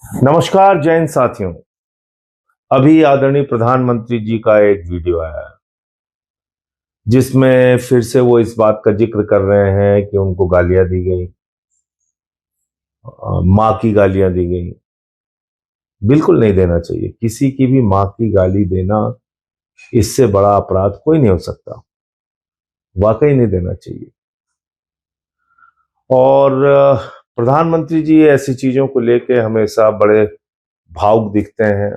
नमस्कार जैन साथियों। अभी आदरणीय प्रधानमंत्री जी का एक वीडियो आया है जिसमें फिर से वो इस बात का जिक्र कर रहे हैं कि उनको गालियां दी गई, माँ की गालियां दी गई। बिल्कुल नहीं देना चाहिए। किसी की भी माँ की गाली देना, इससे बड़ा अपराध कोई नहीं हो सकता। वाकई नहीं देना चाहिए। और प्रधानमंत्री जी ऐसी चीजों को लेके हमेशा बड़े भावुक दिखते हैं।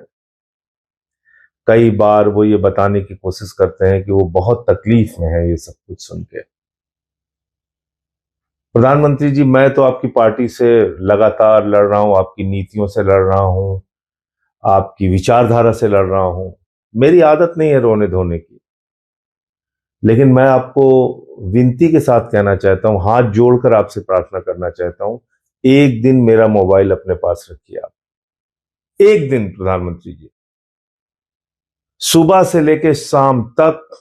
कई बार वो ये बताने की कोशिश करते हैं कि वो बहुत तकलीफ में है ये सब कुछ सुन के। प्रधानमंत्री जी, मैं तो आपकी पार्टी से लगातार लड़ रहा हूं, आपकी नीतियों से लड़ रहा हूं, आपकी विचारधारा से लड़ रहा हूं। मेरी आदत नहीं है रोने धोने की। लेकिन मैं आपको विनती के साथ कहना चाहता हूं, हाथ जोड़कर आपसे प्रार्थना करना चाहता हूं, एक दिन मेरा मोबाइल अपने पास रखिए आप। एक दिन प्रधानमंत्री जी, सुबह से लेकर शाम तक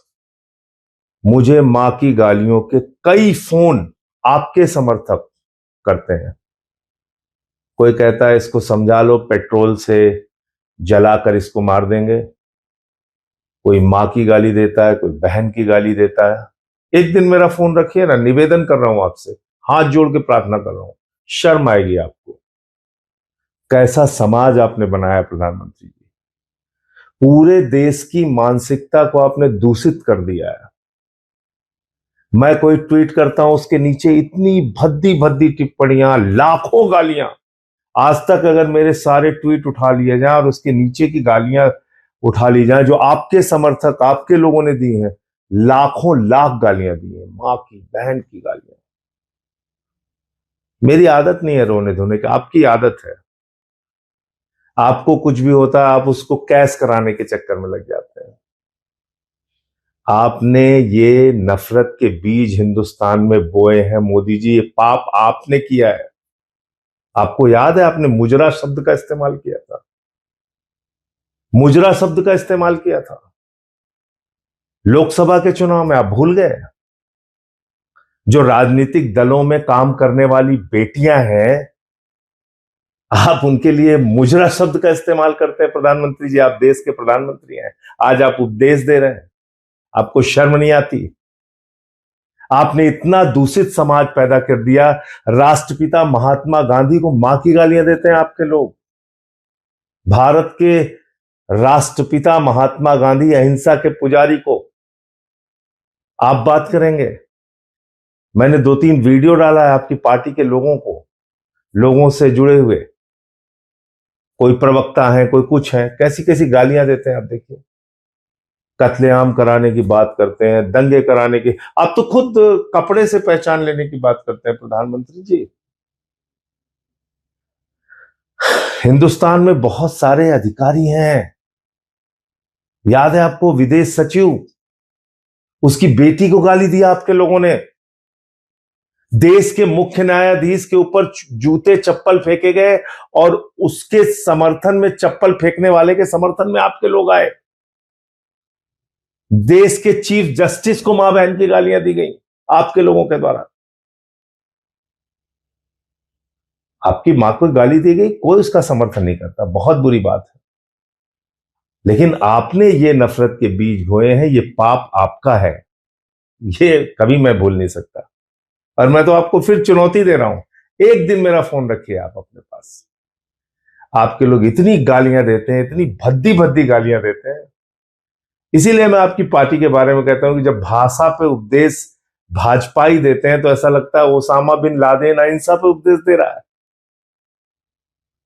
मुझे मां की गालियों के कई फोन आपके समर्थक करते हैं। कोई कहता है इसको समझा लो, पेट्रोल से जलाकर इसको मार देंगे। कोई माँ की गाली देता है, कोई बहन की गाली देता है। एक दिन मेरा फोन रखिए ना, निवेदन कर रहा हूं आपसे, हाथ जोड़ के प्रार्थना कर रहा हूं। शर्म आएगी आपको। कैसा समाज आपने बनाया प्रधानमंत्री जी। पूरे देश की मानसिकता को आपने दूषित कर दिया है। मैं कोई ट्वीट करता हूं, उसके नीचे इतनी भद्दी भद्दी टिप्पणियां, लाखों गालियां। आज तक अगर मेरे सारे ट्वीट उठा लिए जाए और उसके नीचे की गालियां उठा ली जाए जो आपके समर्थक, आपके लोगों ने दी हैं, लाखों लाख गालियां दी हैं, मां की, बहन की गालियां। मेरी आदत नहीं है रोने धोने की, आपकी आदत है। आपको कुछ भी होता है आप उसको कैश कराने के चक्कर में लग जाते हैं। आपने ये नफरत के बीज हिंदुस्तान में बोए हैं मोदी जी, ये पाप आपने किया है। आपको याद है आपने मुजरा शब्द का इस्तेमाल किया था। मुजरा शब्द का इस्तेमाल किया था लोकसभा के चुनाव में, आप भूल गए? जो राजनीतिक दलों में काम करने वाली बेटियां हैं, आप उनके लिए मुजरा शब्द का इस्तेमाल करते हैं। प्रधानमंत्री जी, आप देश के प्रधानमंत्री हैं, आज आप उपदेश दे रहे हैं। आपको शर्म नहीं आती? आपने इतना दूषित समाज पैदा कर दिया। राष्ट्रपिता महात्मा गांधी को मां की गालियां देते हैं आपके लोग। भारत के राष्ट्रपिता महात्मा गांधी, अहिंसा के पुजारी को आप बात करेंगे? मैंने 2-3 वीडियो डाला है आपकी पार्टी के लोगों को, लोगों से जुड़े हुए। कोई प्रवक्ता है, कोई कुछ है, कैसी कैसी गालियां देते हैं आप देखिए। कत्लेआम कराने की बात करते हैं, दंगे कराने की। आप तो खुद कपड़े से पहचान लेने की बात करते हैं प्रधानमंत्री जी। हिंदुस्तान में बहुत सारे अधिकारी हैं। याद है आपको, विदेश सचिव, उसकी बेटी को गाली दिया आपके लोगों ने। देश के मुख्य न्यायाधीश के ऊपर जूते चप्पल फेंके गए और उसके समर्थन में, चप्पल फेंकने वाले के समर्थन में आपके लोग आए। देश के चीफ जस्टिस को मां बहन की गालियां दी गई आपके लोगों के द्वारा। आपकी मां को गाली दी गई, कोई उसका समर्थन नहीं करता, बहुत बुरी बात है। लेकिन आपने ये नफरत के बीज बोए हैं, ये पाप आपका है, ये कभी मैं भूल नहीं सकता। और मैं तो आपको फिर चुनौती दे रहा हूं, एक दिन मेरा फोन रखिए आप अपने पास। आपके लोग इतनी गालियां देते हैं, इतनी भद्दी भद्दी गालियां देते हैं। इसीलिए मैं आपकी पार्टी के बारे में कहता हूं कि जब भाषा पे उपदेश भाजपाई देते हैं तो ऐसा लगता है ओसामा बिन लादेन अहिंसा पे उपदेश दे रहा है।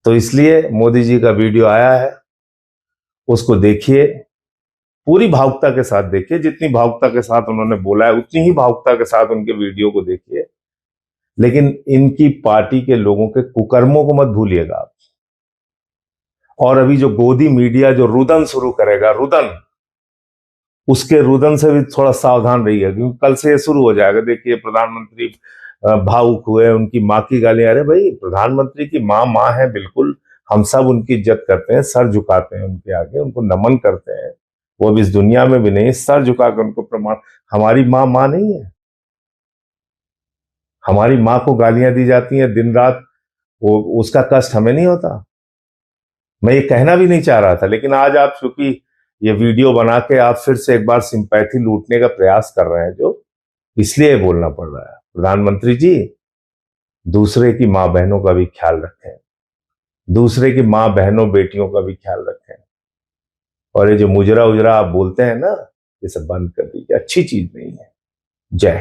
तो इसलिए मोदी जी का वीडियो आया है, उसको देखिए, पूरी भावुकता के साथ देखिए। जितनी भावुकता के साथ उन्होंने बोला है उतनी ही भावुकता के साथ उनके वीडियो को देखिए। लेकिन इनकी पार्टी के लोगों के कुकर्मों को मत भूलिएगा आप। और अभी जो गोदी मीडिया जो रुदन शुरू करेगा, रुदन, उसके रुदन से भी थोड़ा सावधान रहिएगा, क्योंकि कल से ये शुरू हो जाएगा। देखिए प्रधानमंत्री भावुक हुए, उनकी माँ की गालियां। अरे भाई, प्रधानमंत्री की माँ माँ है, बिल्कुल। हम सब उनकी इज्जत करते हैं, सर झुकाते हैं उनके आगे, उनको नमन करते हैं। वो अब इस दुनिया में भी नहीं, सर झुकाकर उनको प्रमाण। हमारी माँ माँ नहीं है? हमारी माँ को गालियां दी जाती हैं दिन रात, वो उसका कष्ट हमें नहीं होता? मैं ये कहना भी नहीं चाह रहा था, लेकिन आज आप चूंकि ये वीडियो बना के आप फिर से एक बार सिंपैथी लूटने का प्रयास कर रहे हैं, जो इसलिए बोलना पड़ रहा है। प्रधानमंत्री जी, दूसरे की मां बहनों का भी ख्याल रखें, दूसरे की मां बहनों बेटियों का भी ख्याल रखें। और ये जो मुजरा उजरा आप बोलते हैं ना, ये सब बंद कर दीजिए, अच्छी चीज नहीं है। जय